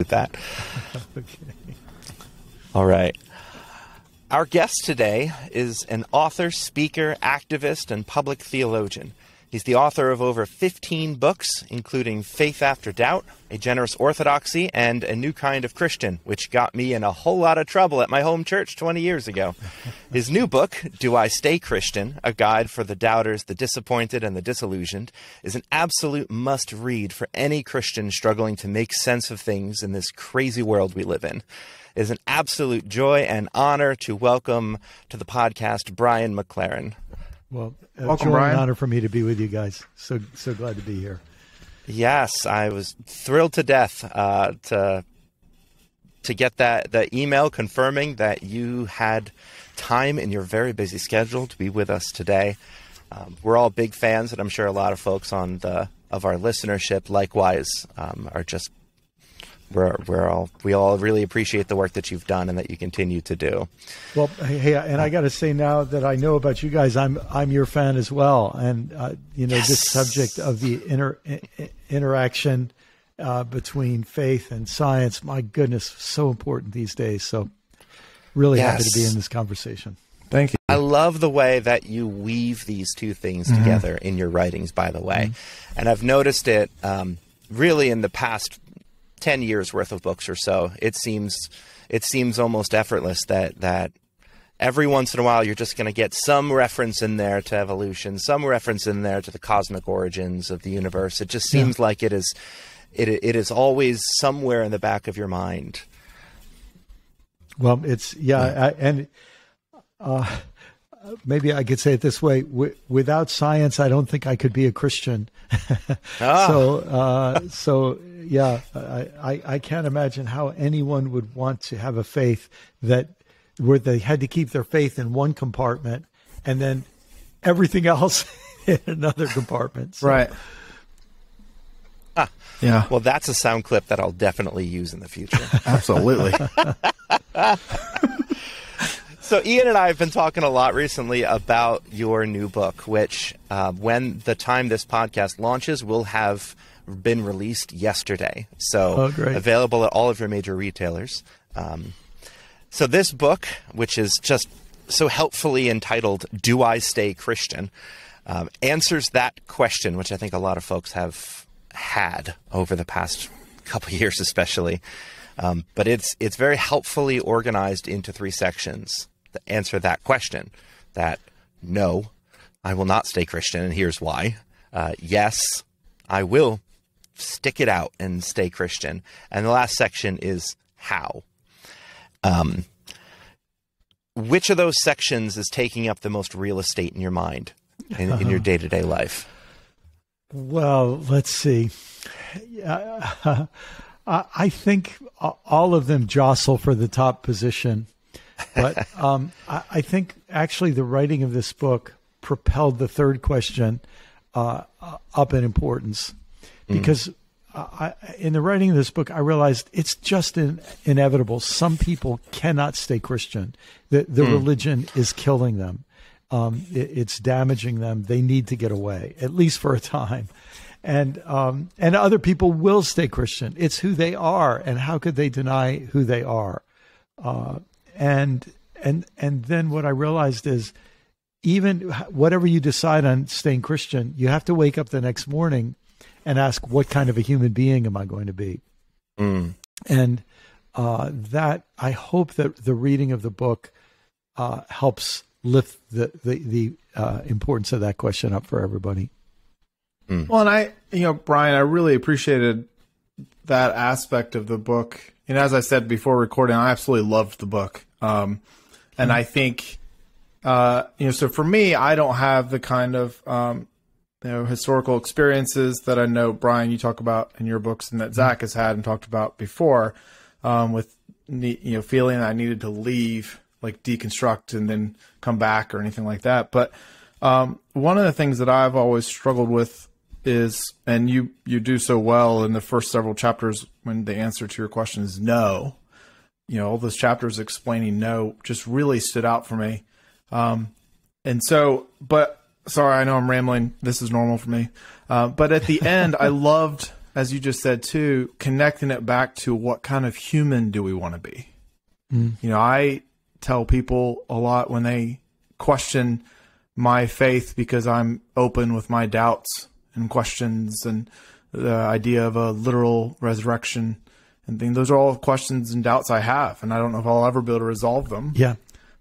with that. Okay. All right. Our guest today is an author, speaker, activist, and public theologian. He's the author of over 15 books, including Faith After Doubt, A Generous Orthodoxy, and A New Kind of Christian, which got me in a whole lot of trouble at my home church 20 years ago. His new book, Do I Stay Christian? A Guide for the Doubters, the Disappointed, and the Disillusioned, is an absolute must-read for any Christian struggling to make sense of things in this crazy world we live in. It is an absolute joy and honor to welcome to the podcast Brian McLaren. Well, welcome, joy Brian. and honor for me to be with you guys. So glad to be here. Yes, I was thrilled to death to get the email confirming that you had time in your very busy schedule to be with us today. We're all big fans, and I'm sure a lot of folks of our listenership likewise are just. We all really appreciate the work that you've done and that you continue to do. Well, hey, and I got to say now that I know about you guys, I'm your fan as well. And Yes. This subject of the interaction between faith and science, my goodness, so important these days. So really happy to be in this conversation. Thank you. I love the way that you weave these two things together in your writings, by the way. And I've noticed it really in the past 10 years worth of books or so. It seems almost effortless that every once in a while you're just going to get some reference in there to evolution, some reference in there to the cosmic origins of the universe. It just seems like it is always somewhere in the back of your mind. Well, it's maybe I could say it this way: without science, I don't think I could be a Christian. So I can't imagine how anyone would want to have a faith where they had to keep their faith in one compartment and then everything else in another compartment. So. Right. Yeah. Well, that's a sound clip that I'll definitely use in the future. Absolutely. So Ian and I have been talking a lot recently about your new book, which when the time this podcast launches will have been released yesterday. So available at all of your major retailers. So this book, which is just so helpfully entitled, Do I Stay Christian? Answers that question, which I think a lot of folks have had over the past couple of years especially. But it's very helpfully organized into 3 sections that answer that question. That no, I will not stay Christian, and here's why. Yes, I will stick it out and stay Christian. And the last section is how. Which of those sections is taking up the most real estate in your mind in your day-to-day life? Well, let's see. I think all of them jostle for the top position. But I think actually the writing of this book propelled the third question up in importance. Because in the writing of this book, I realized it's just inevitable. Some people cannot stay Christian. The religion is killing them. It's damaging them. They need to get away, at least for a time. And other people will stay Christian. It's who they are, and how could they deny who they are? And then what I realized is, even whatever you decide on staying Christian, you have to wake up the next morning and ask, what kind of a human being am I going to be? And that I hope that the reading of the book helps lift the importance of that question up for everybody. Well, and Brian, I really appreciated that aspect of the book. And as I said before recording, I absolutely loved the book. And I think, so for me, I don't have the kind of, historical experiences that I know, Brian, you talk about in your books and that Zack has had and talked about before, with, feeling I needed to leave, like deconstruct and then come back or anything like that. But one of the things that I've always struggled with is, and you do so well in the first several chapters when the answer to your question is no, all those chapters explaining no just really stood out for me. But sorry, I know I'm rambling. This is normal for me. But at the end, I loved as you just said too, connecting it back to what kind of human do we want to be? I tell people a lot when they question my faith, because I'm open with my doubts and questions and the idea of a literal resurrection and things. Those are all questions and doubts I have, and I don't know if I'll ever be able to resolve them. Yeah.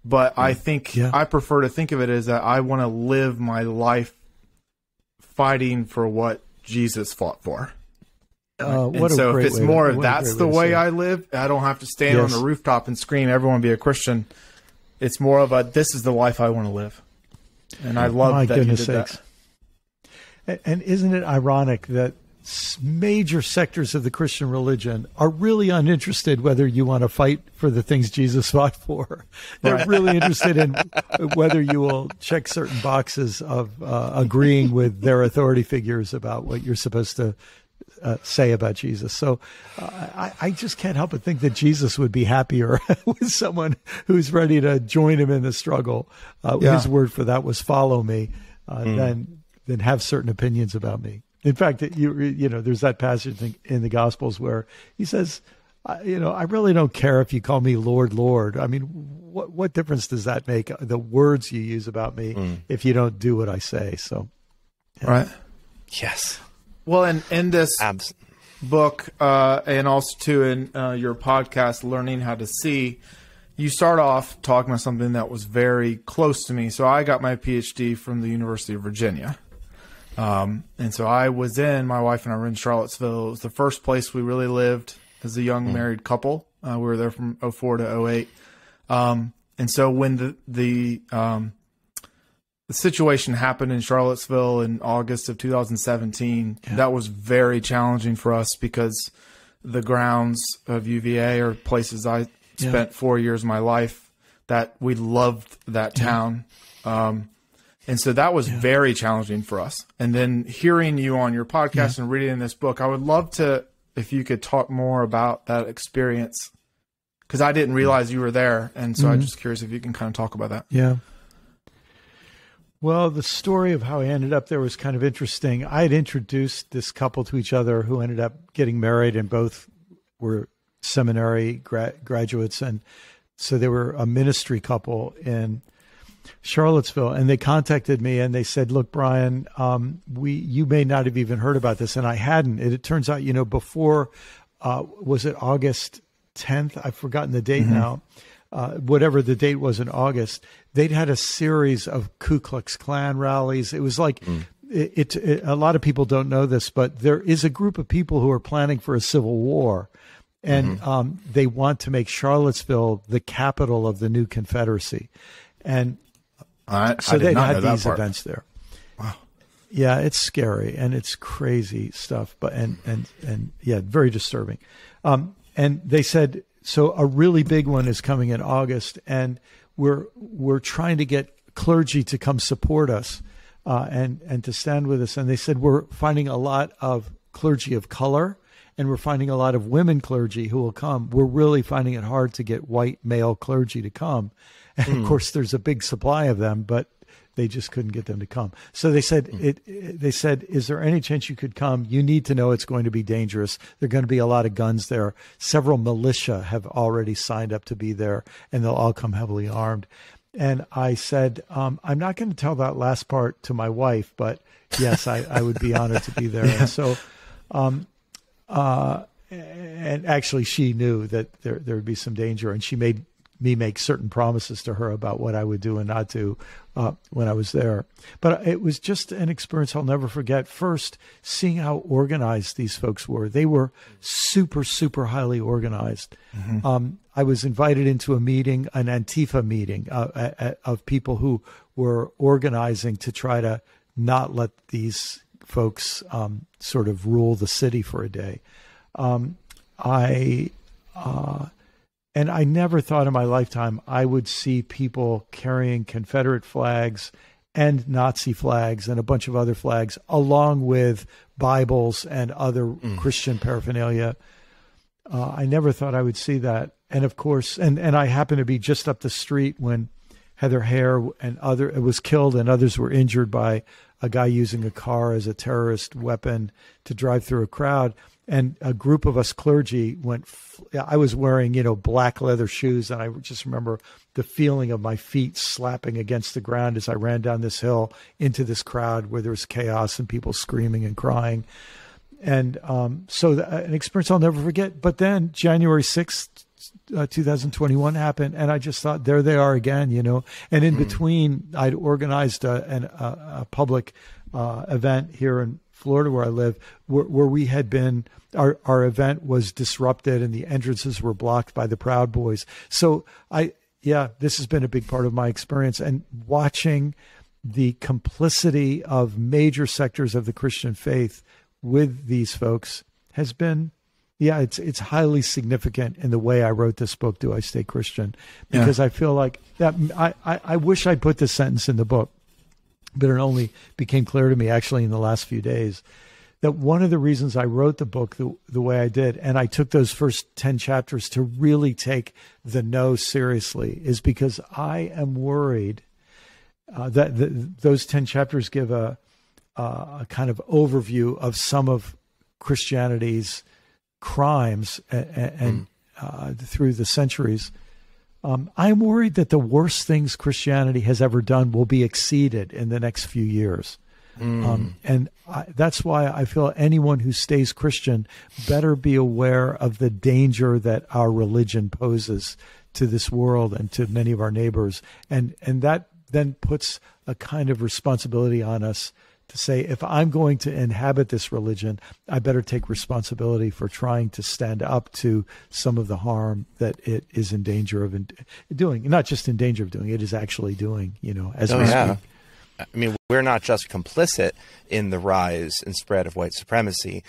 But I think I prefer to think of it as that I want to live my life fighting for what Jesus fought for. And so if it's more, that's the way I live, I don't have to stand on the rooftop and scream, everyone be a Christian. It's more of a, this is the life I want to live. And I love that you did that. And isn't it ironic that major sectors of the Christian religion are really uninterested whether you want to fight for the things Jesus fought for. They're really interested in whether you will check certain boxes of agreeing with their authority figures about what you're supposed to say about Jesus. So I just can't help but think that Jesus would be happier with someone who's ready to join him in the struggle. His word for that was follow me, than have certain opinions about me. In fact, there's that passage in the Gospels where he says, I really don't care if you call me Lord, Lord. I mean, what difference does that make, the words you use about me, if you don't do what I say? So, right. Yes. Well, and in this book, and also too in your podcast, Learning How to See, you start off talking about something that was very close to me. So I got my PhD from the University of Virginia. And so my wife and I were in Charlottesville. It was the first place we really lived as a young married couple. We were there from 2004 to 2008. And so when the situation happened in Charlottesville in August of 2017, that was very challenging for us, because the grounds of UVA are places I spent 4 years of my life, that we loved that town. And so that was very challenging for us. And then hearing you on your podcast and reading this book, I would love to, if you could talk more about that experience, because I didn't realize you were there. And so I'm just curious if you can kind of talk about that. Yeah. Well, the story of how I ended up there was kind of interesting. I had introduced this couple to each other who ended up getting married, and both were seminary graduates. And so they were a ministry couple in Charlottesville, and they contacted me and they said, look, Brian, you may not have even heard about this. And I hadn't. It turns out, before, was it August 10th? I've forgotten the date now. Whatever the date was in August, they'd had a series of Ku Klux Klan rallies. It was like, a lot of people don't know this, but there is a group of people who are planning for a civil war. And they want to make Charlottesville the capital of the new Confederacy. And so they had these events there. Wow. Yeah, it's scary and it's crazy stuff, but and very disturbing. And they said, so a really big one is coming in August, and we're trying to get clergy to come support us and to stand with us. And they said, we're finding a lot of clergy of color, and we're finding a lot of women clergy who will come. We're really finding it hard to get white male clergy to come. And of course, there's a big supply of them, but they just couldn't get them to come. So they said, they said, is there any chance you could come? You need to know it's going to be dangerous. There are going to be a lot of guns there. Several militia have already signed up to be there, and they'll all come heavily armed. And I said, I'm not going to tell that last part to my wife, but yes, I would be honored to be there. And so, and actually she knew that there would be some danger, and she made me make certain promises to her about what I would do and not do when I was there. But it was just an experience I'll never forget. First, seeing how organized these folks were. They were super, super highly organized. I was invited into a meeting, an Antifa meeting of people who were organizing to try to not let these folks sort of rule the city for a day. And I never thought in my lifetime I would see people carrying Confederate flags and Nazi flags and a bunch of other flags, along with Bibles and other Christian paraphernalia. I never thought I would see that. And of course, and I happened to be just up the street when had their hair, and was killed, and others were injured by a guy using a car as a terrorist weapon to drive through a crowd. And a group of us clergy I was wearing, black leather shoes. And I just remember the feeling of my feet slapping against the ground as I ran down this hill into this crowd where there was chaos and people screaming and crying. And so an experience I'll never forget. But then January 6th, 2021 happened. And I just thought, there they are again, And in between, I'd organized a public event here in Florida where I live, where we had been, our event was disrupted and the entrances were blocked by the Proud Boys. So this has been a big part of my experience, and watching the complicity of major sectors of the Christian faith with these folks has been, it's highly significant in the way I wrote this book, Do I Stay Christian? Because I feel like that, I wish I'd put this sentence in the book, but it only became clear to me actually in the last few days that one of the reasons I wrote the book the way I did, and I took those first 10 chapters to really take the no seriously, is because I am worried that those 10 chapters give a kind of overview of some of Christianity's crimes and through the centuries. I'm worried that the worst things Christianity has ever done will be exceeded in the next few years. And that's why I feel anyone who stays Christian better be aware of the danger that our religion poses to this world and to many of our neighbors. And that then puts a kind of responsibility on us to say, if I'm going to inhabit this religion, I better take responsibility for trying to stand up to some of the harm that it is in danger of doing. Not just in danger of doing, it is actually doing, as we speak. I mean, we're not just complicit in the rise and spread of white supremacy.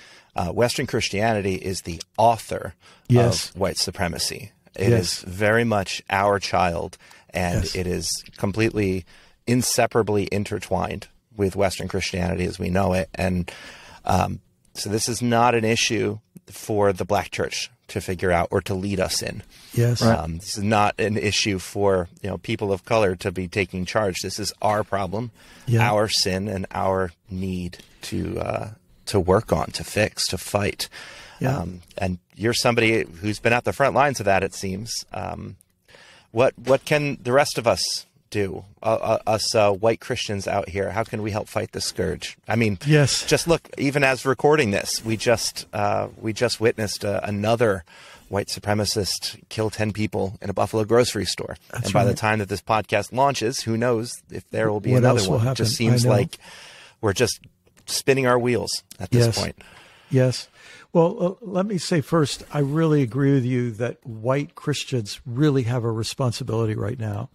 Western Christianity is the author of white supremacy. It is very much our child, and it is completely inseparably intertwined with Western Christianity as we know it. And so this is not an issue for the Black church to figure out or to lead us in. Yes. This is not an issue for people of color to be taking charge. This is our problem, our sin, and our need to work on, to fix, to fight. And you're somebody who's been at the front lines of that, it seems. What can the rest of us do? Us white Christians out here, how can we help fight the scourge? I mean, just look, even as recording this, we just witnessed another white supremacist kill 10 people in a Buffalo grocery store. That's and by the time that this podcast launches, who knows if there will be another one. It just seems like we're just spinning our wheels at this point. Yes. Well, let me say first, I really agree with you that white Christians really have a responsibility right now.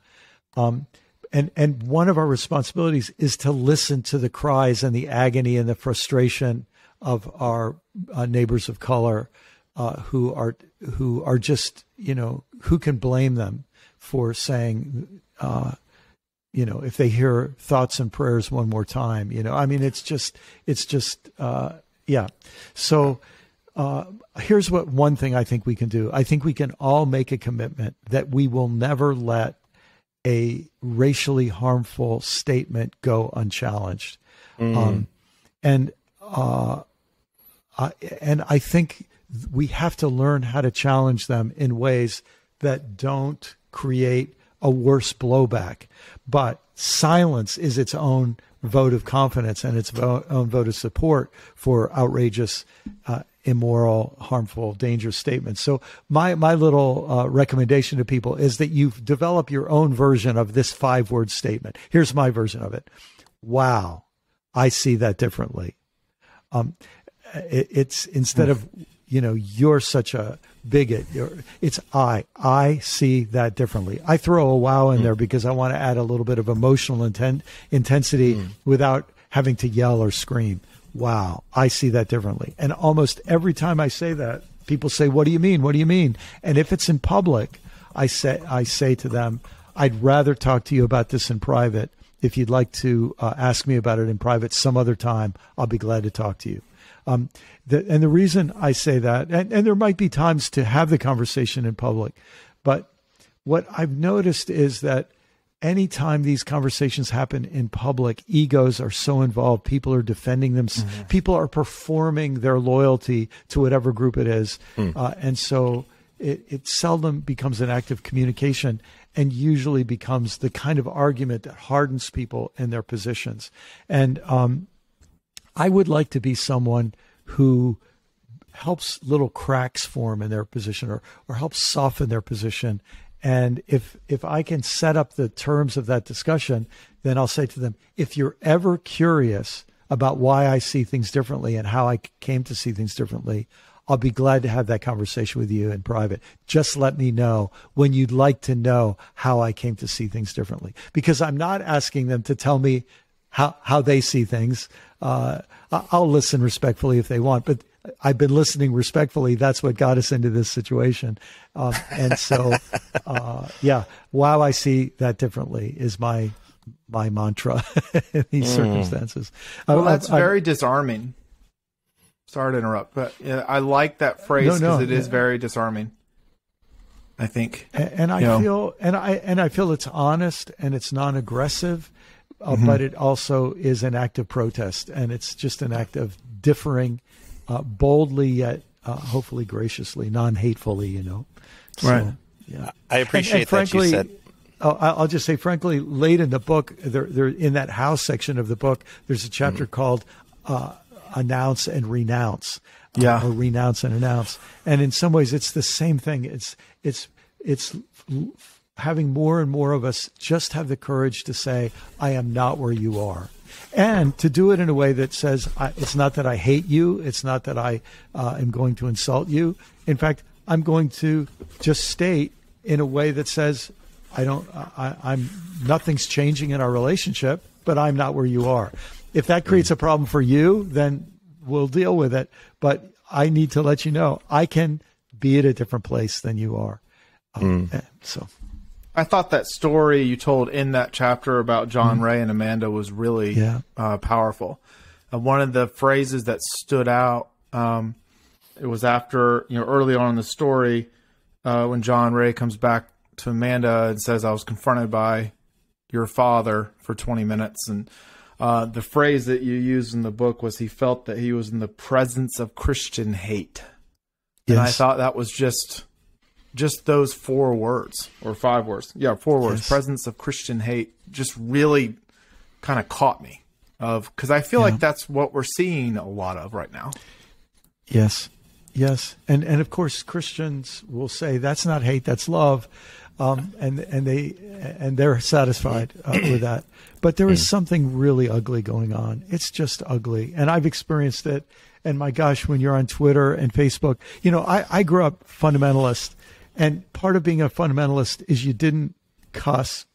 And one of our responsibilities is to listen to the cries and the agony and the frustration of our neighbors of color, who are just, who can blame them for saying, if they hear thoughts and prayers one more time, I mean, it's just, So here's one thing I think we can do. I think we can all make a commitment that we will never let a racially harmful statement go unchallenged. And I think we have to learn how to challenge them in ways that don't create a worse blowback. But silence is its own vote of confidence and its own vote of support for outrageous, immoral, harmful, dangerous statements. So my little recommendation to people is that you develop your own version of this 5-word statement. Here's my version of it. Wow, I see that differently. It's instead of, you're such a bigot, it's I see that differently. I throw a wow in there because I want to add a little bit of emotional intensity without having to yell or scream. Wow, I see that differently. And almost every time I say that, people say, what do you mean? What do you mean? And if it's in public, I say to them, I'd rather talk to you about this in private. If you'd like to ask me about it in private some other time, I'll be glad to talk to you. And the reason I say that, and there might be times to have the conversation in public, but what I've noticed is that anytime these conversations happen in public, egos are so involved. People are defending them. Mm-hmm. People are performing their loyalty to whatever group it is. And so it seldom becomes an act of communication, and usually becomes the kind of argument that hardens people in their positions. And I would like to be someone who helps little cracks form in their position, or helps soften their position. And if I can set up the terms of that discussion, then I'll say to them, if you're ever curious about why I see things differently and how I came to see things differently, I'll be glad to have that conversation with you in private. Just let me know when you'd like to know how I came to see things differently, because I'm not asking them to tell me how they see things. I'll listen respectfully if they want, but I've been listening respectfully. That's what got us into this situation. And so, wow, I see that differently is my mantra in these circumstances. Well, that's very disarming. Sorry to interrupt, but I like that phrase because it is very disarming, I think. And I feel it's honest and it's non-aggressive, but it also is an act of protest, and it's just an act of differing boldly yet hopefully graciously, non-hatefully, So, right. Yeah. I appreciate and frankly, that you said. I'll just say, frankly, late in the book, there in that house section of the book, there's a chapter called Announce and Renounce. Or Renounce and Announce. And in some ways, it's the same thing. It's having more and more of us just have the courage to say, I am not where you are. And to do it in a way that says, it's not that I hate you. It's not that I am going to insult you. In fact, I'm going to just state in a way that says, I'm nothing's changing in our relationship, but I'm not where you are. If that creates a problem for you, then we'll deal with it. But I need to let you know I can be at a different place than you are. So I thought that story you told in that chapter about John Ray and Amanda was really powerful. One of the phrases that stood out, it was after, early on in the story, when John Ray comes back to Amanda and says, I was confronted by your father for 20 minutes. And the phrase that you used in the book was he felt that he was in the presence of Christian hate. Yes. And I thought that was just those 4 words or 5 words. Yeah, 4 words. Yes. Presence of Christian hate just really kind of caught me. Because I feel like that's what we're seeing a lot of right now. Yes. Yes. And of course, Christians will say that's not hate, that's love. And they're satisfied with that. But there is something really ugly going on. It's just ugly. And I've experienced it. And my gosh, when you're on Twitter and Facebook, I grew up fundamentalist. And part of being a fundamentalist is you didn't cuss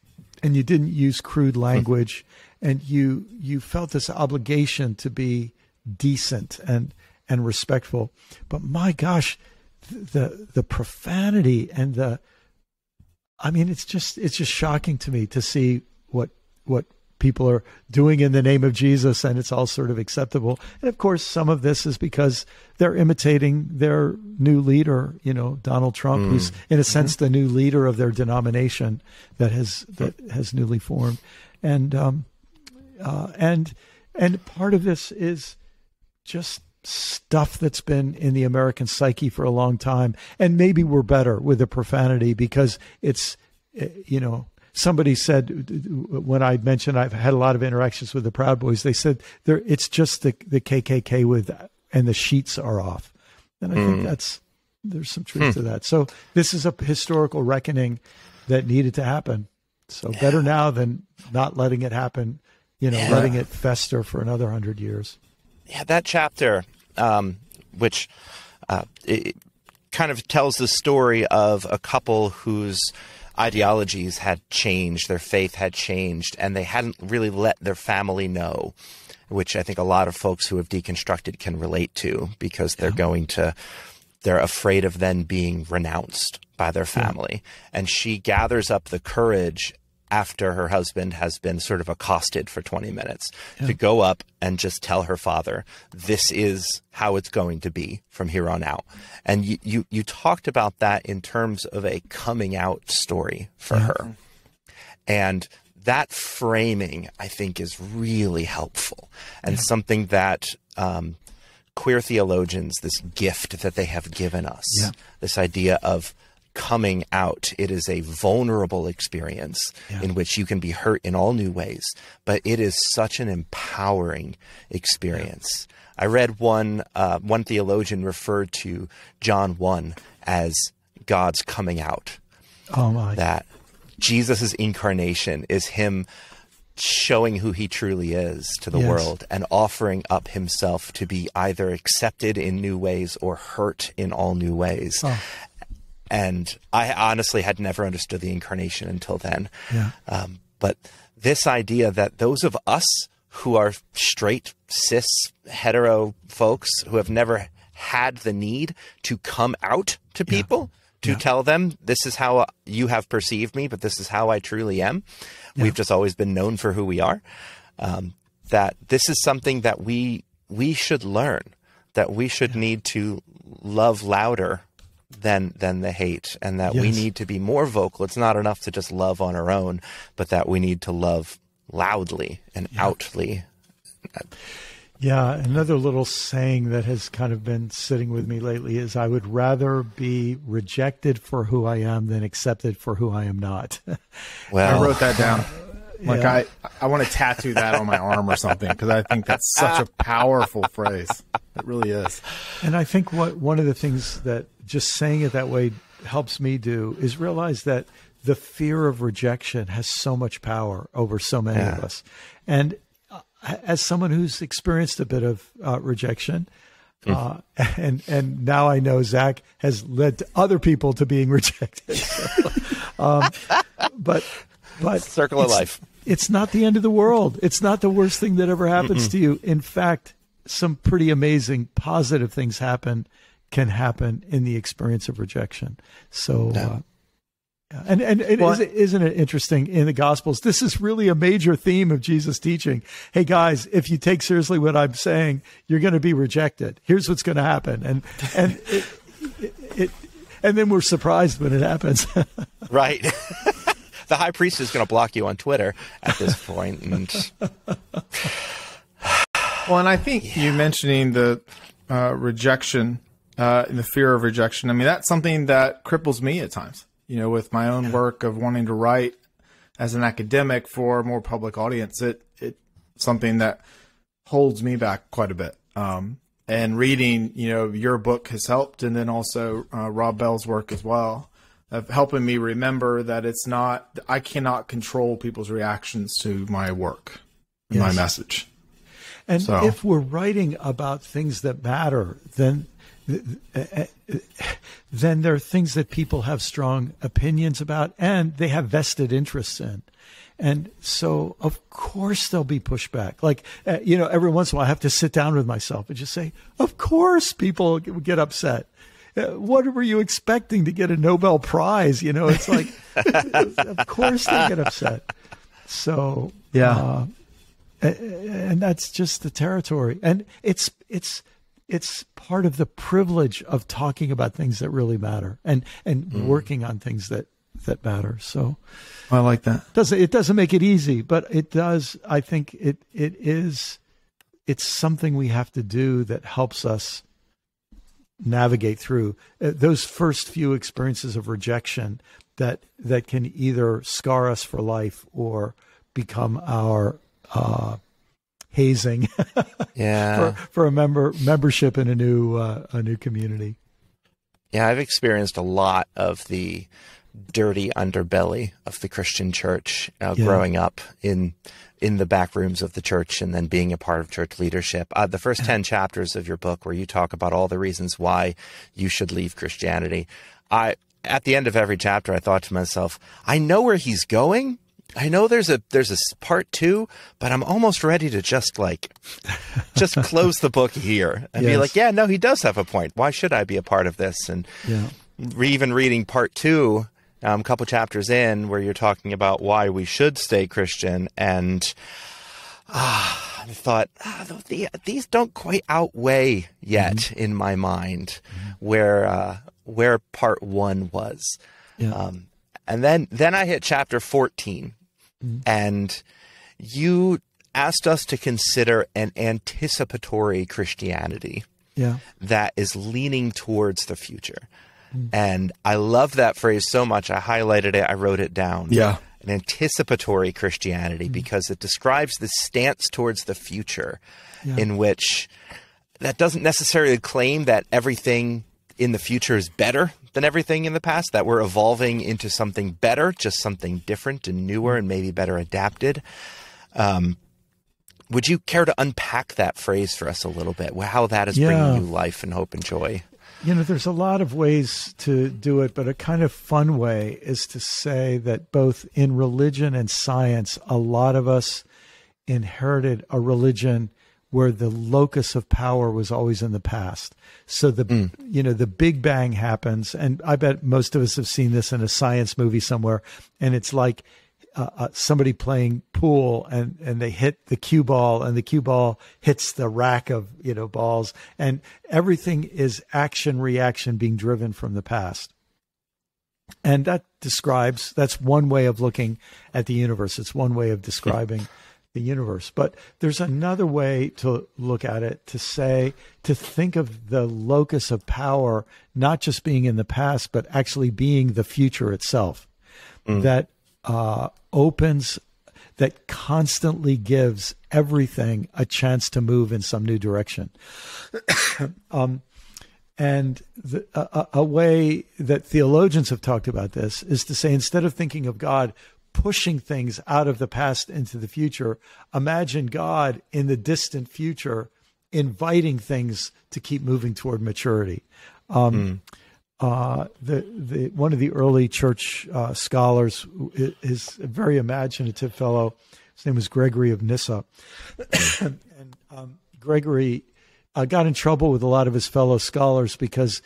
and you didn't use crude language. And you felt this obligation to be decent and respectful. But my gosh, the profanity and it's just shocking to me to see what people are doing in the name of Jesus, and it's all sort of acceptable. And of course, some of this is because they're imitating their new leader, Donald Trump, who's in a sense the new leader of their denomination that has newly formed. And part of this is just stuff that's been in the American psyche for a long time. And maybe we're better with the profanity because it's, somebody said when I mentioned I've had a lot of interactions with the Proud Boys, they said it's just the KKK and the sheets are off. And I think there's some truth to that. So this is a historical reckoning that needed to happen. So better now than not letting it happen, letting it fester for another 100 years. Yeah, that chapter, which it kind of tells the story of a couple whose ideologies had changed, their faith had changed, and they hadn't really let their family know, which I think a lot of folks who have deconstructed can relate to because they're afraid of then being renounced by their family. And she gathers up the courage after her husband has been sort of accosted for 20 minutes to go up and just tell her father, this is how it's going to be from here on out. And you talked about that in terms of a coming out story for her. And that framing, I think, is really helpful, and something that queer theologians, this gift that they have given us, this idea of coming out. It is a vulnerable experience in which you can be hurt in all new ways, but it is such an empowering experience. I read one theologian referred to John 1 as God's coming out. Oh my! That Jesus' incarnation is him showing who he truly is to the world and offering up himself to be either accepted in new ways or hurt in all new ways. Oh. And I honestly had never understood the incarnation until then. Yeah. But this idea that those of us who are straight, cis, hetero folks who have never had the need to come out to people, to tell them, this is how you have perceived me, but this is how I truly am. We've just always been known for who we are. That this is something that we should learn, that we should need to love louder than the hate, and that we need to be more vocal. It's not enough to just love on our own, but that we need to love loudly and outly. Yeah, another little saying that has kind of been sitting with me lately is, I would rather be rejected for who I am than accepted for who I am not. Well, I wrote that down. Like I want to tattoo that on my arm or something, because I think that's such a powerful phrase. It really is. And I think one of the things that just saying it that way helps me do is realize that the fear of rejection has so much power over so many of us. And as someone who's experienced a bit of rejection, and now I know Zack has led to other people to being rejected. So, but circle of life. It's not the end of the world. It's not the worst thing that ever happens to you. In fact, some pretty amazing positive things can happen in the experience of rejection. So, isn't it interesting in the Gospels? This is really a major theme of Jesus' teaching. Hey guys, if you take seriously what I'm saying, you're going to be rejected. Here's what's going to happen, and then we're surprised when it happens. Right. The high priest is going to block you on Twitter at this point. And well, and I think you mentioning the rejection and the fear of rejection, I mean, that's something that cripples me at times, with my own work of wanting to write as an academic for a more public audience. It's something that holds me back quite a bit. And reading, your book has helped. And then also Rob Bell's work as well, of helping me remember that I cannot control people's reactions to my work, my message. And if we're writing about things that matter, then there are things that people have strong opinions about and they have vested interests in. And so, of course, there'll be pushback. Like, every once in a while I have to sit down with myself and just say, of course people get upset. What were you expecting, to get a Nobel Prize? It's like, of course they get upset. So, and that's just the territory. And it's part of the privilege of talking about things that really matter and working on things that matter. So I like that. It doesn't make it easy, but it does. I think it's something we have to do that helps us navigate through those first few experiences of rejection that can either scar us for life or become our hazing for a membership in a new community. Yeah, I've experienced a lot of the dirty underbelly of the Christian church growing up in the back rooms of the church and then being a part of church leadership. The first 10 chapters of your book, where you talk about all the reasons why you should leave Christianity, at the end of every chapter, I thought to myself, I know where he's going. I know there's a part 2, but I'm almost ready to just close the book here and be like, yeah, no, he does have a point. Why should I be a part of this? And even reading part 2, a couple chapters in, where you're talking about why we should stay Christian, and I thought, these don't quite outweigh yet in my mind where part 1 was. And then I hit chapter 14, And you asked us to consider an anticipatory Christianity that is leaning towards the future. And I love that phrase so much. I highlighted it. I wrote it down. Yeah. An anticipatory Christianity, because it describes the stance towards the future in which that doesn't necessarily claim that everything in the future is better than everything in the past, that we're evolving into something better, just something different and newer and maybe better adapted. Would you care to unpack that phrase for us a little bit, how that is bringing you life and hope and joy? There's a lot of ways to do it, but a kind of fun way is to say that both in religion and science, a lot of us inherited a religion where the locus of power was always in the past. So the Big Bang happens, and I bet most of us have seen this in a science movie somewhere, and it's like somebody playing pool and they hit the cue ball, and the cue ball hits the rack of, balls, and everything is action reaction being driven from the past. And that's one way of looking at the universe. It's one way of describing the universe. But there's another way to look at it, to think of the locus of power, not just being in the past, but actually being the future itself. That that constantly gives everything a chance to move in some new direction. And a way that theologians have talked about this is to say, instead of thinking of God pushing things out of the past into the future, imagine God in the distant future inviting things to keep moving toward maturity. One of the early church scholars is a very imaginative fellow. His name was Gregory of Nyssa. And Gregory got in trouble with a lot of his fellow scholars because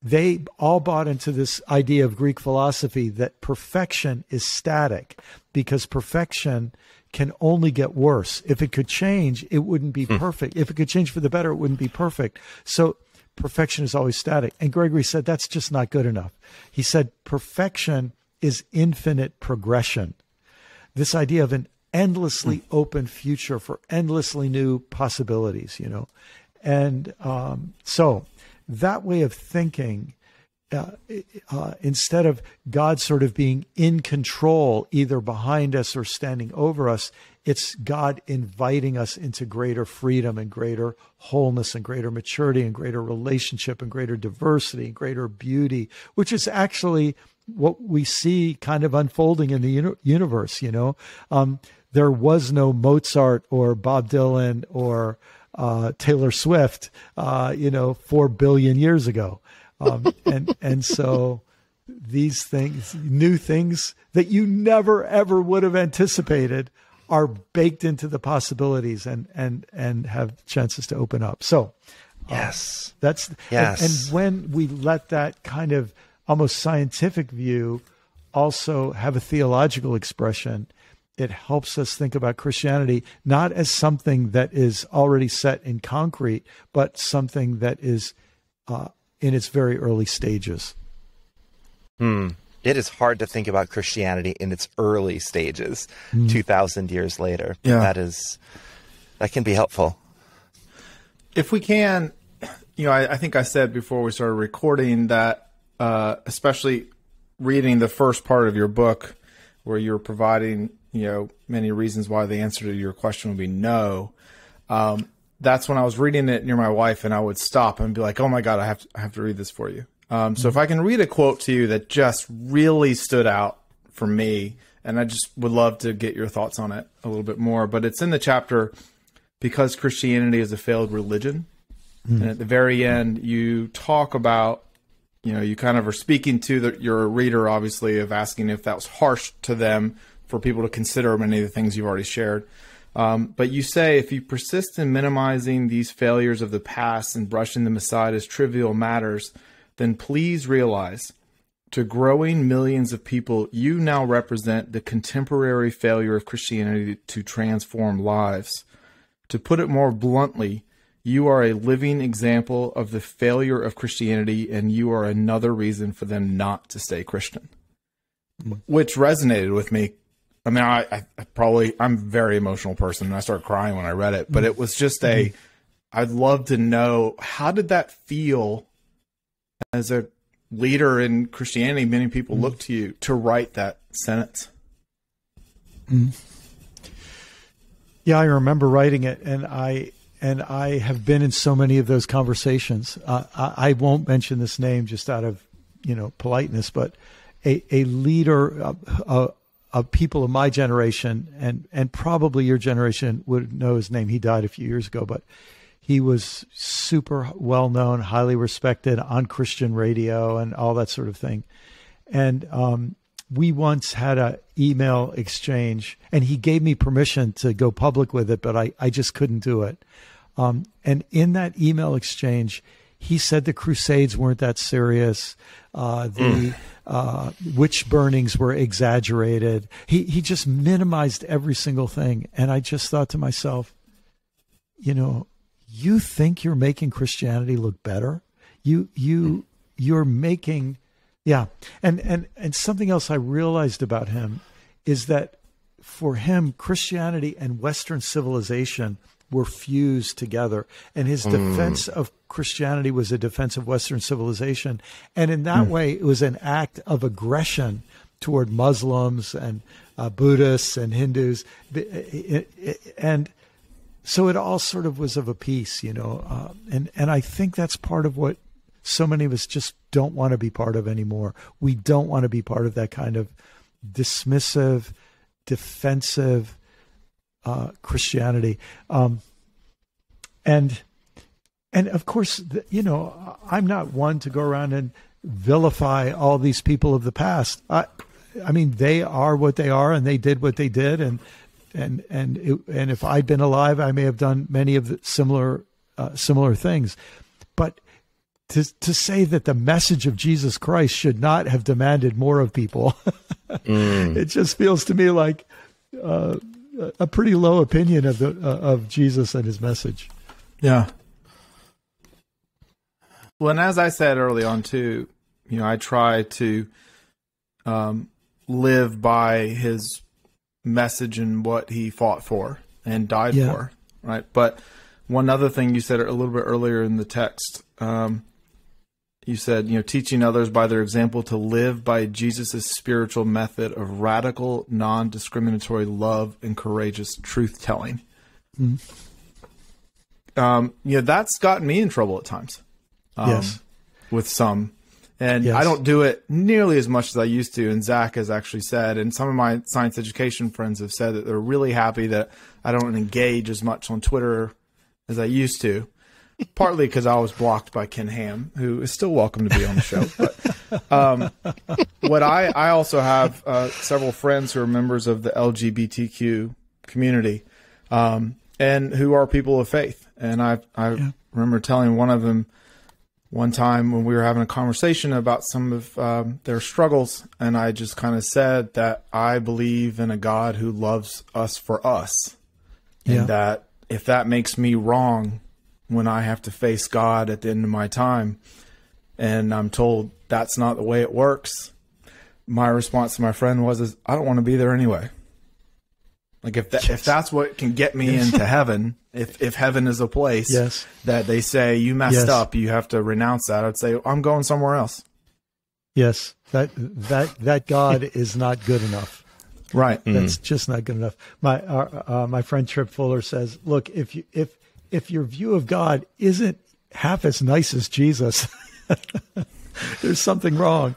they all bought into this idea of Greek philosophy that perfection is static, because perfection can only get worse. If it could change, it wouldn't be perfect. If it could change for the better, it wouldn't be perfect. So perfection is always static. And Gregory said, that's just not good enough. He said, perfection is infinite progression. This idea of an endlessly open future for endlessly new possibilities, And so that way of thinking, instead of God sort of being in control, either behind us or standing over us, it's God inviting us into greater freedom and greater wholeness and greater maturity and greater relationship and greater diversity and greater beauty, which is actually what we see kind of unfolding in the universe. There was no Mozart or Bob Dylan or Taylor Swift, 4 billion years ago. And so these things, new things that you never, ever would have anticipated, are baked into the possibilities and have chances to open up. So yes. And when we let that kind of almost scientific view also have a theological expression, it helps us think about Christianity not as something that is already set in concrete, but something that is in its very early stages. It is hard to think about Christianity in its early stages, 2,000 years later. Yeah. That can be helpful. If we can, I think I said before we started recording that, especially reading the first part of your book, where you're providing, many reasons why the answer to your question would be no. That's when I was reading it near my wife, and I would stop and be like, "Oh my God, I have to read this for you." So if I can read a quote to you that just really stood out for me, and I just would love to get your thoughts on it a little bit more. But it's in the chapter, Because Christianity is a Failed Religion. And at the very end, you talk about, you kind of are speaking to your reader, obviously, of asking if that was harsh to them for people to consider many of the things you've already shared. But you say, if you persist in minimizing these failures of the past and brushing them aside as trivial matters, then please realize, to growing millions of people, you now represent the contemporary failure of Christianity to transform lives. To put it more bluntly, you are a living example of the failure of Christianity, and you are another reason for them not to stay Christian. Which resonated with me I mean, I'm a very emotional person, and I started crying when I read it, but it was just I'd love to know, how did that feel as a leader in Christianity? Many people look to you to write that sentence. Yeah, I remember writing it, and I have been in so many of those conversations. I won't mention this name just out of, politeness, but a leader of people of my generation, and probably your generation would know his name. He died a few years ago, but he was super well known, highly respected on Christian radio and all that sort of thing. And we once had an email exchange, and he gave me permission to go public with it, but I just couldn't do it. And in that email exchange, he said the Crusades weren't that serious. The witch burnings were exaggerated. He just minimized every single thing. And I just thought to myself, you think you're making Christianity look better? You're making, yeah. And something else I realized about him is that for him, Christianity and Western civilization were fused together, and his defense of Christianity was a defense of Western civilization. And in that way, it was an act of aggression toward Muslims and Buddhists and Hindus. And so it all sort of was of a piece, and I think that's part of what so many of us just don't want to be part of anymore. We don't want to be part of that kind of dismissive, defensive Christianity. And of course, I'm not one to go around and vilify all these people of the past. I mean, they are what they are, and they did what they did, and if I'd been alive, I may have done many of the similar things. But to say that the message of Jesus Christ should not have demanded more of people, it just feels to me like a pretty low opinion of Jesus and his message. Yeah. Well, and as I said early on too, I try to live by his message and what he fought for and died for, right? But one other thing you said a little bit earlier in the text, you said, teaching others by their example to live by Jesus' spiritual method of radical, non-discriminatory love and courageous truth-telling. That's gotten me in trouble at times. With some. And I don't do it nearly as much as I used to. And Zack has actually said, and some of my science education friends have said that they're really happy that I don't engage as much on Twitter as I used to. Partly because I was blocked by Ken Ham, who is still welcome to be on the show. But I also have several friends who are members of the LGBTQ community, and who are people of faith. And I remember telling one of them one time when we were having a conversation about some of their struggles, and I just kind of said that I believe in a God who loves us for us, and that if that makes me wrong when I have to face God at the end of my time, and I'm told that's not the way it works, my response to my friend was, I don't want to be there anyway. Like if that's what can get me into heaven, if heaven is a place that they say you messed up, you have to renounce that, I'd say I'm going somewhere else. Yes, that God is not good enough. Right, that's just not good enough. My friend Trip Fuller says, look, if your view of God isn't half as nice as Jesus, there's something wrong.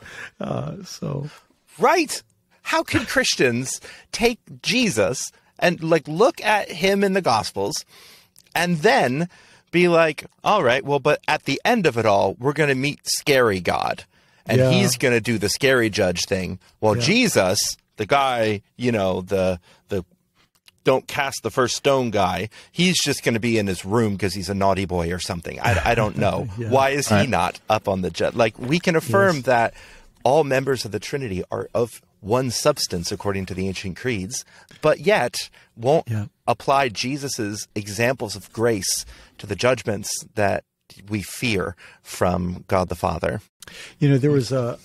Right. How can Christians take Jesus and look at him in the Gospels and then be like, all right, well, but at the end of it all, we're going to meet scary God, and he's going to do the scary judge thing. Well, Jesus, the guy, the don't cast the first stone guy, he's just going to be in his room because he's a naughty boy or something. I don't know. Why is he not up on the judge? We can affirm that all members of the Trinity are of one substance according to the ancient creeds, but yet won't apply Jesus's examples of grace to the judgments that we fear from God the Father. There was a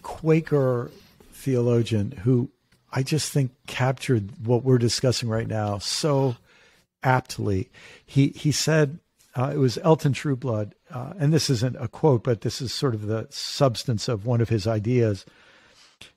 Quaker theologian who I just think captured what we're discussing right now so aptly. He said, it was Elton Trueblood, and this isn't a quote, but this is sort of the substance of one of his ideas.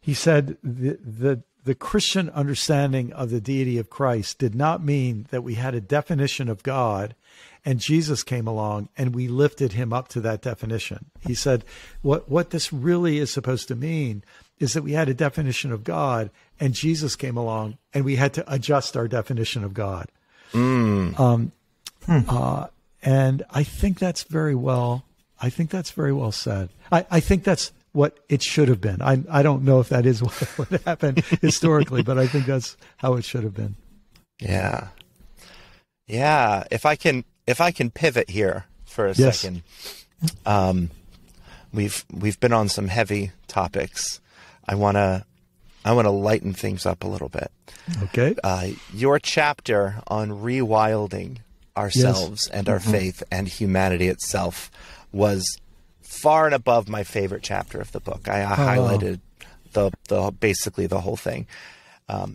He said, the Christian understanding of the deity of Christ did not mean that we had a definition of God and Jesus came along and we lifted him up to that definition. He said, what this really is supposed to mean is that we had a definition of God and Jesus came along and we had to adjust our definition of God. And I think that's very well said. I think that's what it should have been. I don't know if that is what happened historically, but I think that's how it should have been. Yeah. Yeah. If I can pivot here for a second. We've been on some heavy topics. I want to lighten things up a little bit. Okay. Your chapter on rewilding ourselves and our faith and humanity itself was far and above my favorite chapter of the book. I highlighted basically the whole thing.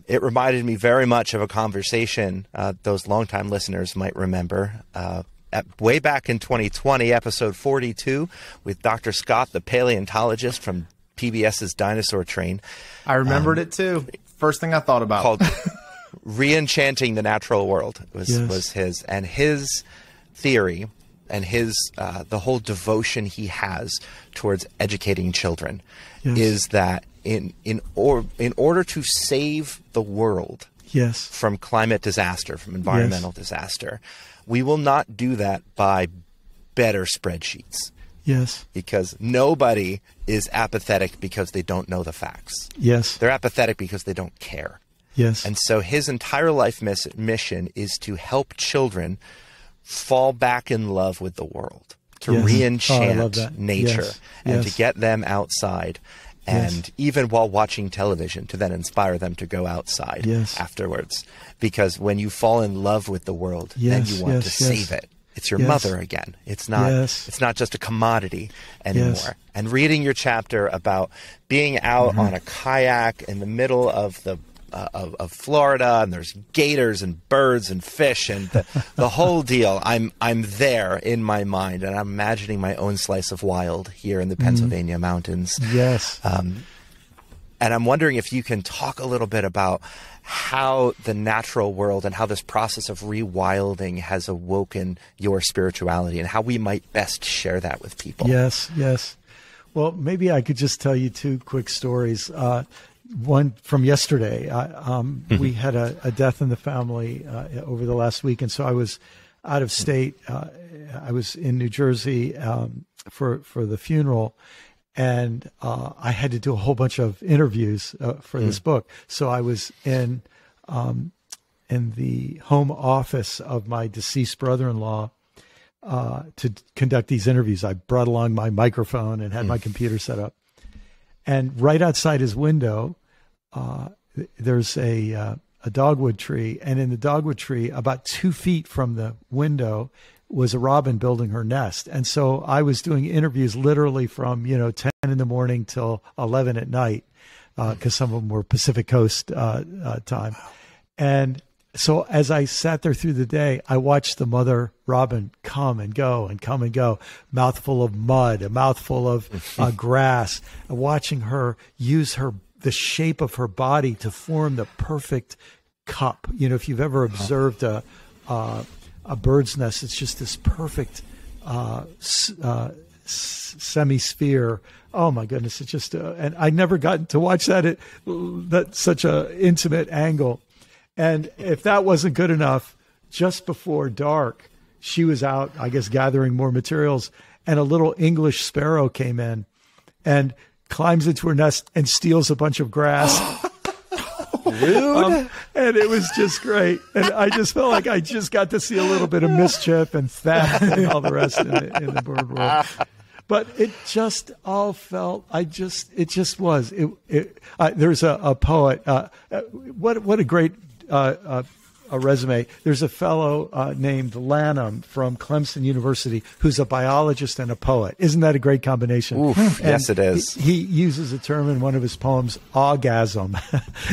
It reminded me very much of a conversation those longtime listeners might remember way back in 2020, episode 42, with Dr. Scott, the paleontologist from PBS's Dinosaur Train. I remembered it too. First thing I thought about. Called Re-enchanting the Natural World was his. And his theory and his the whole devotion he has towards educating children is that in order to save the world from climate disaster, from environmental disaster, we will not do that by better spreadsheets. Yes. Because nobody is apathetic because they don't know the facts. Yes. They're apathetic because they don't care. Yes. And so his entire life mission is to help children fall back in love with the world, to re-enchant nature, and to get them outside. And even while watching television, to then inspire them to go outside afterwards. Because when you fall in love with the world, then you want to save it. It's your mother again. It's not just a commodity anymore. And reading your chapter about being out on a kayak in the middle of the of Florida, and there's gators and birds and fish and the whole deal. I'm there in my mind, and I'm imagining my own slice of wild here in the Pennsylvania mountains. Yes. And I'm wondering if you can talk a little bit about how the natural world and how this process of rewilding has awoken your spirituality and how we might best share that with people. Yes, yes. Well, maybe I could just tell you two quick stories. One from yesterday. We had a death in the family over the last week, and so I was out of state. I was in New Jersey for the funeral, and I had to do a whole bunch of interviews for this book. So I was in the home office of my deceased brother-in-law to conduct these interviews. I brought along my microphone and had my computer set up. And right outside his window, there's a dogwood tree. And in the dogwood tree, about 2 feet from the window, was a robin building her nest. And so I was doing interviews literally from, 10 in the morning till 11 at night, because some of them were Pacific Coast time. And so as I sat there through the day, I watched the mother robin come and go and come and go, mouthful of mud, a mouthful of grass, and watching her use the shape of her body to form the perfect cup. If you've ever observed a bird's nest, it's just this perfect semi-sphere. Oh my goodness. It's just, and I never gotten to watch that at such a intimate angle. And if that wasn't good enough, just before dark, she was out, I guess, gathering more materials, and a little English sparrow came in and climbs into her nest and steals a bunch of grass. Rude. And it was just great. And I just felt like I just got to see a little bit of mischief and theft and all the rest in the bird world. But it just all felt, it just was. There's a poet, what a great a resume. There's a fellow named Lanham from Clemson University who's a biologist and a poet. Isn't that a great combination? Oof, yes, it is. He uses a term in one of his poems, awgasm,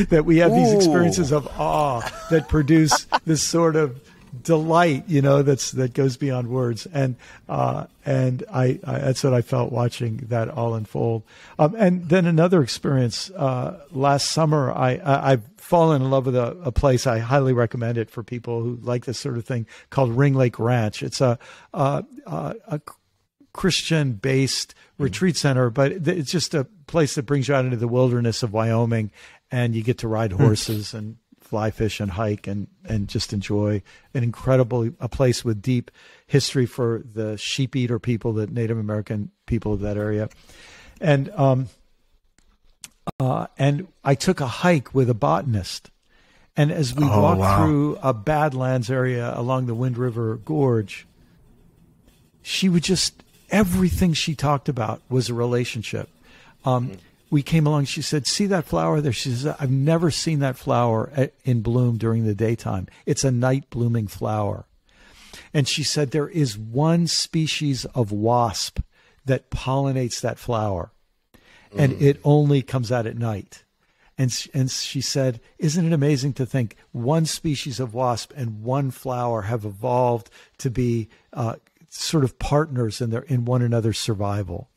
that we have these experiences of awe that produce this sort of delight, that goes beyond words. And that's what I felt watching that all unfold. And then another experience, last summer, I've fallen in love with a place. I highly recommend it for people who like this sort of thing, called Ring Lake Ranch. It's a Christian-based retreat center, but it's just a place that brings you out into the wilderness of Wyoming, and you get to ride horses and fly fish and hike and just enjoy a place with deep history for the sheep eater people, the Native American people of that area. And I took a hike with a botanist. And as we walked through a Badlands area along the Wind River Gorge, she would everything she talked about was a relationship. We came along, she said, see that flower there? She says, I've never seen that flower in bloom during the daytime. It's a night blooming flower. And she said, there is one species of wasp that pollinates that flower, and it only comes out at night. And she said, isn't it amazing to think one species of wasp and one flower have evolved to be sort of partners in one another's survival,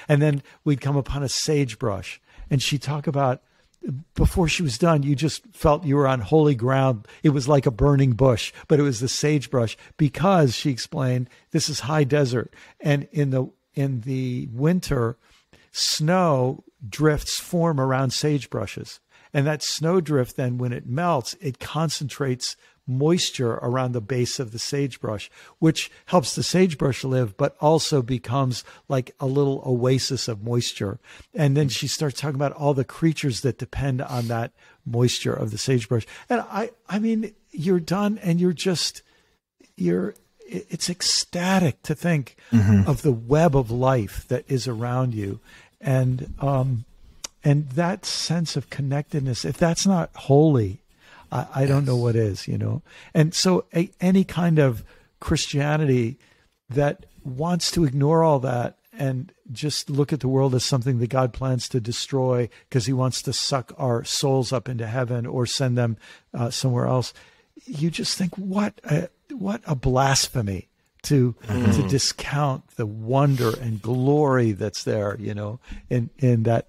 And then we'd come upon a sagebrush, and she'd talk about, before she was done, you just felt you were on holy ground. It was like a burning bush, but it was the sagebrush, because, she explained, this is high desert, and in the winter, snow drifts form around sagebrushes, and that snow drift, then when it melts, it concentrates moisture around the base of the sagebrush, which helps the sagebrush live, but also becomes like a little oasis of moisture. And then she starts talking about all the creatures that depend on that moisture of the sagebrush. And I mean, you're done, and it's ecstatic to think of the web of life that is around you. And that sense of connectedness, if that's not holy, I don't know what is, And so any kind of Christianity that wants to ignore all that and just look at the world as something that God plans to destroy because he wants to suck our souls up into heaven or send them somewhere else, you just think, what a blasphemy to discount the wonder and glory that's there, in that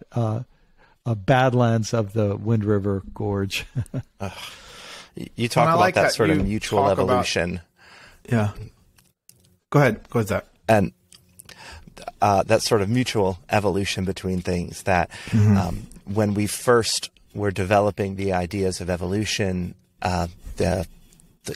Badlands of the Wind River Gorge. You talk about that sort of mutual evolution. Yeah. Go ahead, Zach. And that sort of mutual evolution between things that when we first were developing the ideas of evolution, the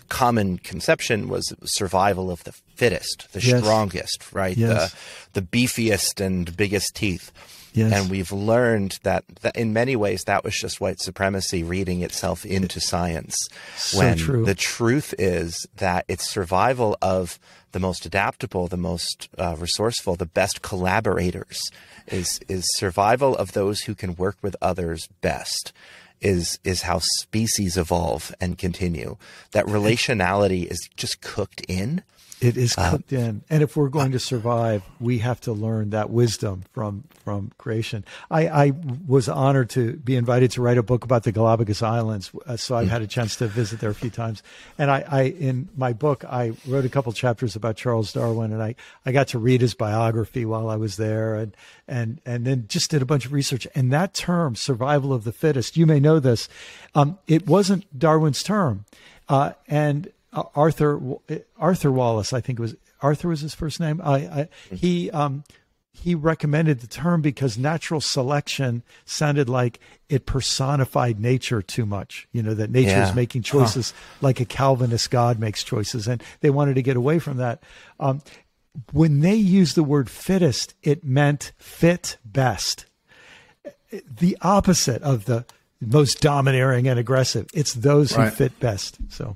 common conception was survival of the fittest, the strongest, right? Yes. The beefiest and biggest teeth. Yes. And we've learned that in many ways that was just white supremacy reading itself into science. So true. The truth is that it's survival of the most adaptable, the most resourceful, the best collaborators, is survival of those who can work with others best, is how species evolve and continue. That relationality is just cooked in. It is cooked in. And if we're going to survive, we have to learn that wisdom from creation. I was honored to be invited to write a book about the Galapagos Islands, so I've had a chance to visit there a few times. And I in my book, I wrote a couple chapters about Charles Darwin, and I got to read his biography while I was there, and then just did a bunch of research. And that term, survival of the fittest, you may know this, it wasn't Darwin's term. And Arthur Wallace, I think it was Arthur was his first name. He recommended the term because natural selection sounded like it personified nature too much. That nature is making choices like a Calvinist God makes choices, and they wanted to get away from that. When they used the word fittest, it meant fit best, the opposite of the most domineering and aggressive. It's those who fit best. So.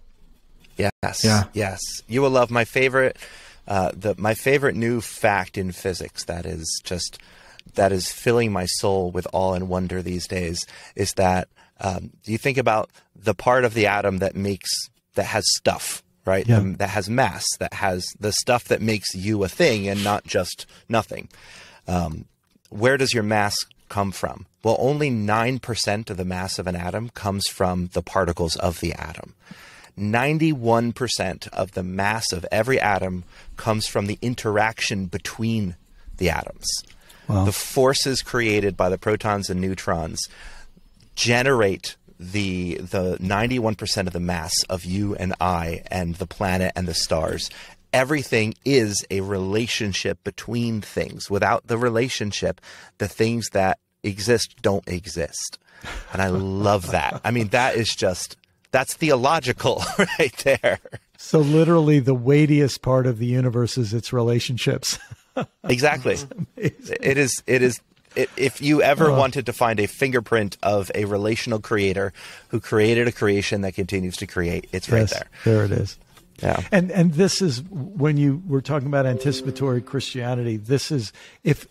Yes. Yeah. Yes. You will love my favorite, my favorite new fact in physics that is filling my soul with awe and wonder these days is that you think about the part of the atom that makes that has stuff, right? Yeah. That has mass, that has the stuff that makes you a thing and not just nothing. Where does your mass come from? Well, only 9% of the mass of an atom comes from the particles of the atom. 91% of the mass of every atom comes from the interaction between the atoms. Wow. The forces created by the protons and neutrons generate the 91% of the mass of you and I and the planet and the stars. Everything is a relationship between things. Without the relationship, the things that exist don't exist. And I love that. I mean, that's theological right there. So literally the weightiest part of the universe is its relationships. Exactly. It is. If you ever wanted to find a fingerprint of a relational creator who created a creation that continues to create, it's right there. There it is. Yeah. And this is when you were talking about anticipatory Christianity, this is if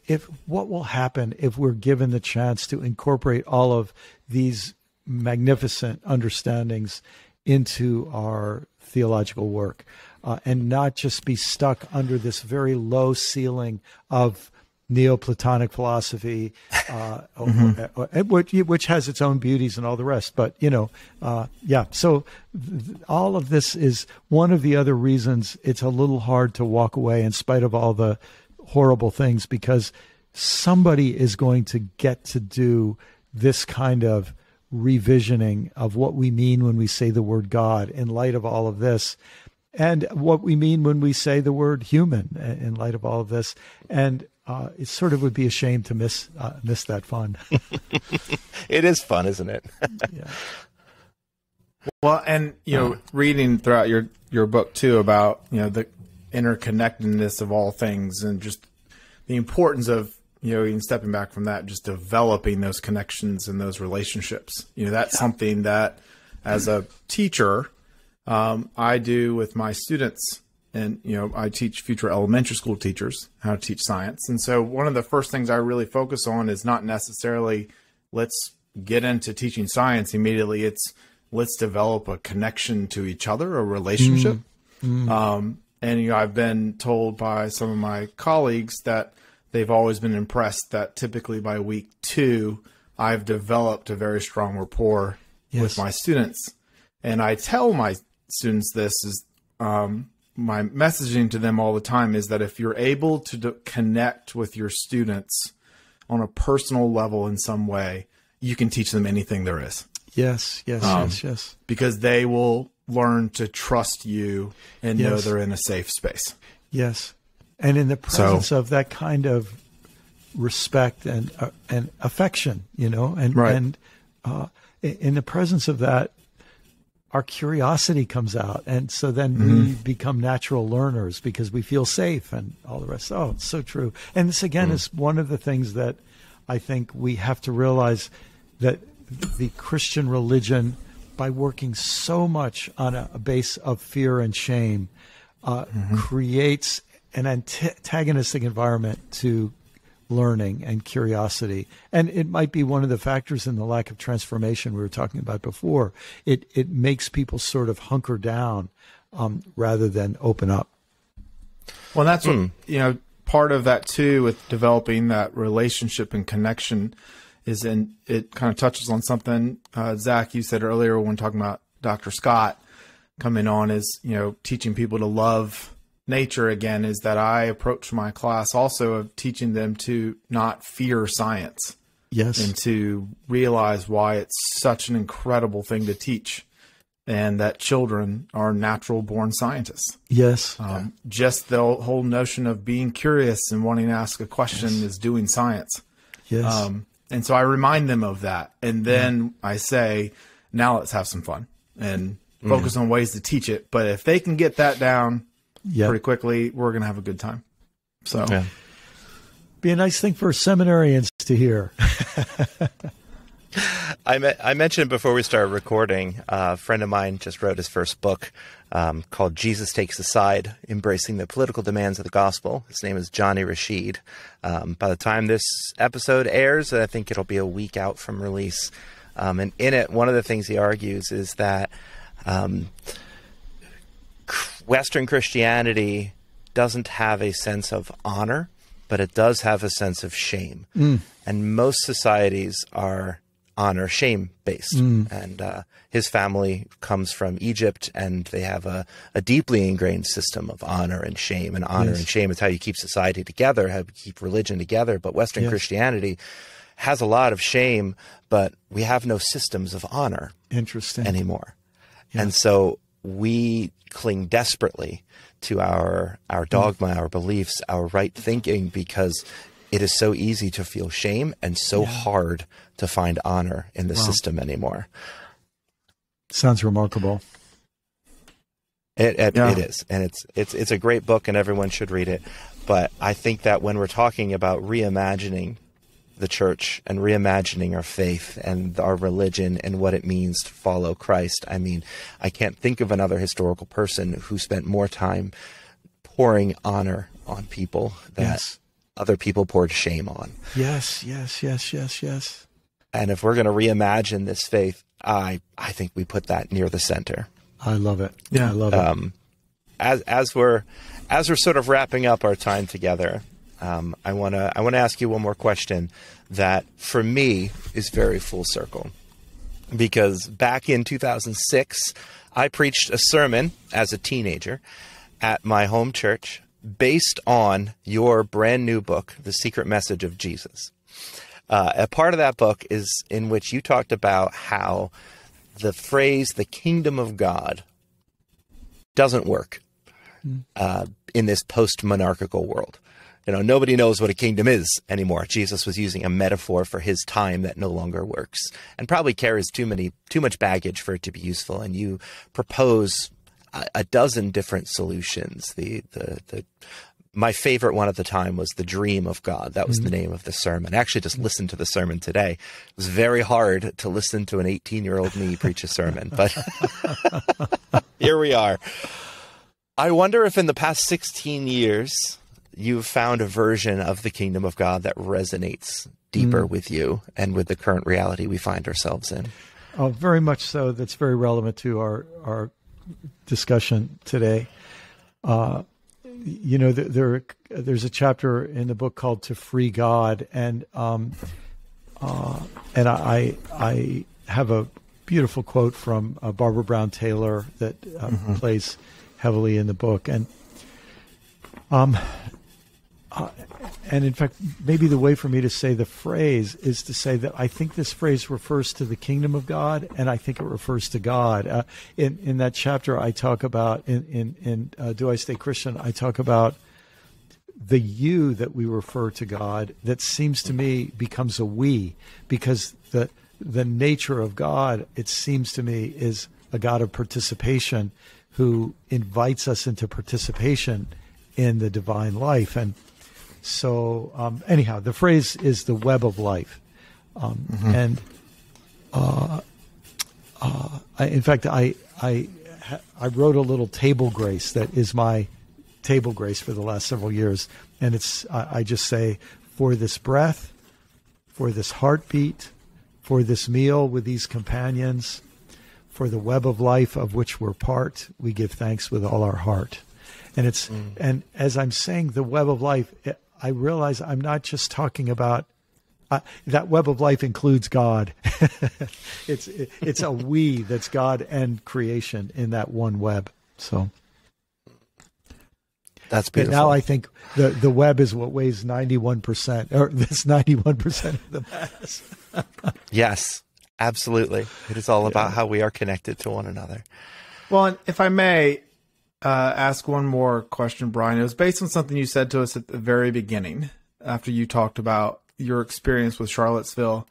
what will happen if we're given the chance to incorporate all of these magnificent understandings into our theological work, and not just be stuck under this very low ceiling of Neoplatonic philosophy, which has its own beauties and all the rest. But, so all of this is one of the other reasons it's a little hard to walk away in spite of all the horrible things, because somebody is going to get to do this kind of revisioning of what we mean when we say the word God in light of all of this, and what we mean when we say the word human in light of all of this. And it sort of would be a shame to miss that fun. It is fun, isn't it? Yeah. Well, and reading throughout your book too about the interconnectedness of all things, and just the importance of even stepping back from that, just developing those connections and those relationships. That's something that as a teacher I do with my students. And, I teach future elementary school teachers how to teach science. And so one of the first things I really focus on is not necessarily let's get into teaching science immediately. It's let's develop a connection to each other, a relationship. And, I've been told by some of my colleagues that they've always been impressed that typically by week 2, I've developed a very strong rapport with my students. And I tell my students this is, my messaging to them all the time is that if you're able to connect with your students on a personal level in some way, you can teach them anything there is. Yes. Because they will learn to trust you and know they're in a safe space. Yes. And in the presence of that kind of respect and affection, and in the presence of that, our curiosity comes out. And so then we become natural learners because we feel safe and all the rest. Oh, it's so true. And this, again, is one of the things that I think we have to realize, that the Christian religion, by working so much on a base of fear and shame, creates an antagonistic environment to learning and curiosity. And it might be one of the factors in the lack of transformation we were talking about before. It makes people sort of hunker down rather than open up. Well, that's what, part of that too with developing that relationship and connection is it kind of touches on something, Zach, you said earlier when talking about Dr. Scott coming on, is, teaching people to love nature again, is that I approach my class also of teaching them to not fear science. Yes. And to realize why it's such an incredible thing to teach, and that children are natural born scientists. Yes. Just the whole notion of being curious and wanting to ask a question is doing science. Yes. And so I remind them of that. And then I say, now let's have some fun and focus on ways to teach it. But if they can get that down pretty quickly, we're going to have a good time. So be a nice thing for seminarians to hear. I mentioned before we started recording, a friend of mine just wrote his first book called Jesus Takes a Side, Embracing the Political Demands of the Gospel. His name is Johnny Rashid. By the time this episode airs, I think it'll be a week out from release. And in it, one of the things he argues is that Western Christianity doesn't have a sense of honor, but it does have a sense of shame. And most societies are honor shame based. And his family comes from Egypt, and they have a deeply ingrained system of honor and shame. And honor and shame is how you keep society together, how you keep religion together. But Western Christianity has a lot of shame, but we have no systems of honor anymore. And so we cling desperately to our dogma, our beliefs, our right thinking, because it is so easy to feel shame and so hard to find honor in the system anymore. Sounds remarkable. It is. And it's a great book, and everyone should read it. But I think that when we're talking about reimagining the church and reimagining our faith and our religion and what it means to follow Christ, I mean, I can't think of another historical person who spent more time pouring honor on people that other people poured shame on. Yes. And if we're going to reimagine this faith, I think we put that near the center. I love it. Yeah, I love it. As we're sort of wrapping up our time together, I want to ask you one more question that for me is very full circle, because back in 2006, I preached a sermon as a teenager at my home church based on your brand new book, The Secret Message of Jesus. A part of that book is in which you talked about how the phrase, the kingdom of God, doesn't work in this post-monarchical world. You know, nobody knows what a kingdom is anymore. Jesus was using a metaphor for his time that no longer works and probably carries too much baggage for it to be useful. And you propose a dozen different solutions. My favorite one at the time was the dream of God. That was the name of the sermon. I actually just listened to the sermon today. It was very hard to listen to an 18-year-old me preach a sermon, but here we are. I wonder if in the past 16 years, you've found a version of the kingdom of God that resonates deeper with you and with the current reality we find ourselves in. Oh, very much so. That's very relevant to our discussion today. You know, there's a chapter in the book called "To Free God," and I have a beautiful quote from Barbara Brown Taylor that plays heavily in the book, and in fact, maybe the way for me to say the phrase is to say that I think this phrase refers to the kingdom of God, and I think it refers to God. In that chapter, I talk about, in Do I Stay Christian, I talk about the you that we refer to God that seems to me becomes a we, because the nature of God, it seems to me, is a God of participation who invites us into participation in the divine life. And so, anyhow, the phrase is the web of life. And in fact, I wrote a little table grace that is my table grace for the last several years. And I just say, for this breath, for this heartbeat, for this meal with these companions, for the web of life of which we're part, we give thanks with all our heart. And and as I'm saying the web of life, I realize I'm not just talking about that web of life includes God. It's a we that's God and creation in that one web. So that's beautiful. Now I think the web is what weighs 91%, or this 91% of the mass. Yes, absolutely. It is all about how we are connected to one another. Well, and if I may ask one more question, Brian. It was based on something you said to us at the very beginning, after you talked about your experience with Charlottesville.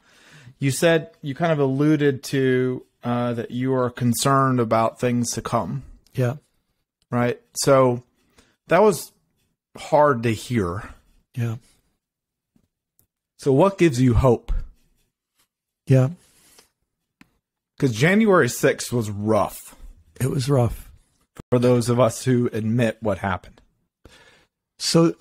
You said, you kind of alluded to that you are concerned about things to come. Yeah. Right? So that was hard to hear. Yeah. So what gives you hope? Yeah. Because January 6th was rough. It was rough. For those of us who admit what happened. So,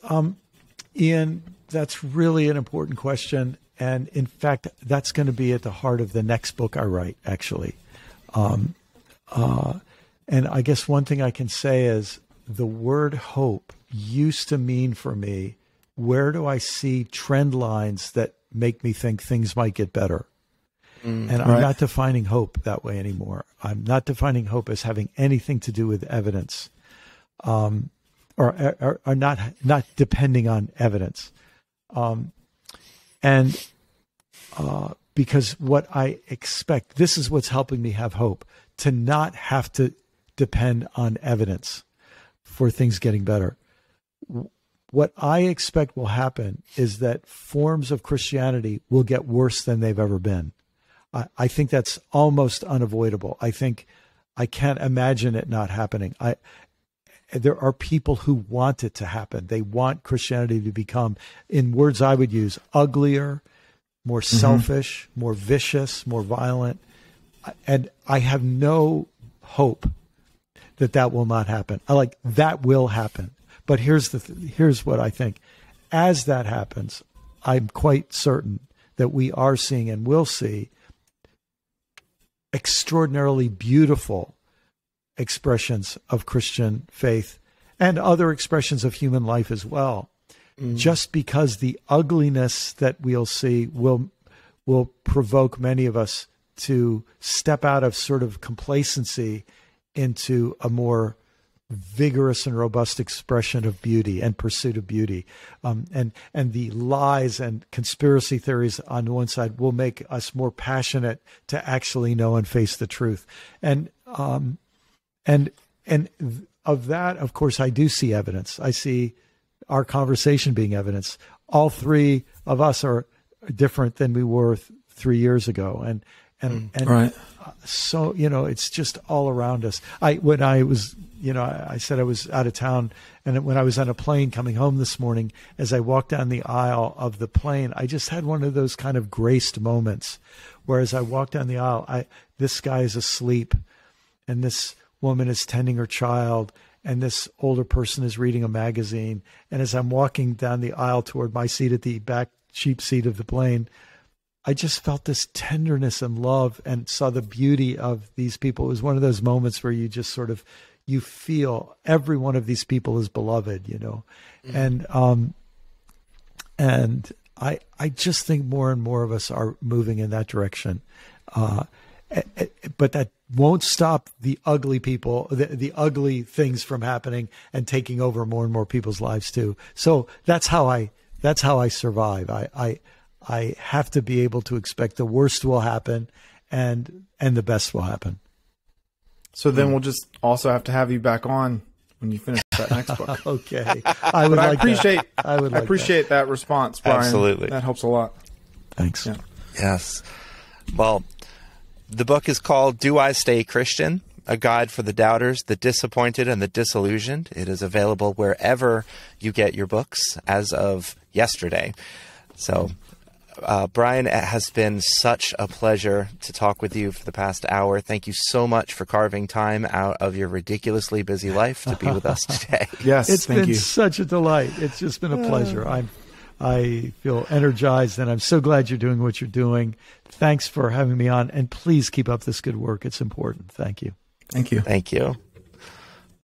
Ian, that's really an important question. And in fact, that's going to be at the heart of the next book I write, actually. And I guess one thing I can say is the word hope used to mean for me, where do I see trend lines that make me think things might get better? And I'm not defining hope that way anymore. I'm not defining hope as having anything to do with evidence, or not depending on evidence. Because what I expect, this is what's helping me have hope, to not have to depend on evidence for things getting better. What I expect will happen is that forms of Christianity will get worse than they've ever been. I think that's almost unavoidable. I think I can't imagine it not happening. There are people who want it to happen. They want Christianity to become, in words I would use, uglier, more selfish, more vicious, more violent. And I have no hope that will not happen. That will happen. But here's what I think. As that happens, I'm quite certain that we are seeing and will see extraordinarily beautiful expressions of Christian faith and other expressions of human life as well. Just because the ugliness that we'll see will provoke many of us to step out of sort of complacency into a more vigorous and robust expression of beauty and pursuit of beauty. And the lies and conspiracy theories on one side will make us more passionate to actually know and face the truth. And of that, of course, I do see evidence. I see our conversation being evidence. All three of us are different than we were 3 years ago. And right. So, it's just all around us. When I was, I said I was out of town, and when I was on a plane coming home this morning, as I walked down the aisle of the plane, I just had one of those kind of graced moments where as I walked down the aisle, this guy is asleep and this woman is tending her child and this older person is reading a magazine. And as I'm walking down the aisle toward my seat at the back cheap seat of the plane, I just felt this tenderness and love and saw the beauty of these people. It was one of those moments where you just sort of, you feel every one of these people is beloved, and I just think more and more of us are moving in that direction. But that won't stop the ugly people, the ugly things from happening and taking over more and more people's lives too. So that's how I survive. I have to be able to expect the worst will happen and the best will happen. So then we'll just also have to have you back on when you finish that next book. Okay. I appreciate that response, Brian. Absolutely. That helps a lot. Thanks. Yeah. Yes. Well, the book is called Do I Stay Christian? A Guide for the Doubters, the Disappointed, and the Disillusioned. It is available wherever you get your books as of yesterday. So, Brian, it has been such a pleasure to talk with you for the past hour. Thank you so much for carving time out of your ridiculously busy life to be with us today. Yes, it's thank been you. Such a delight. It's just been a pleasure. I feel energized, and I'm so glad you're doing what you're doing. Thanks for having me on, and please keep up this good work. It's important. Thank you. Thank you. Thank you.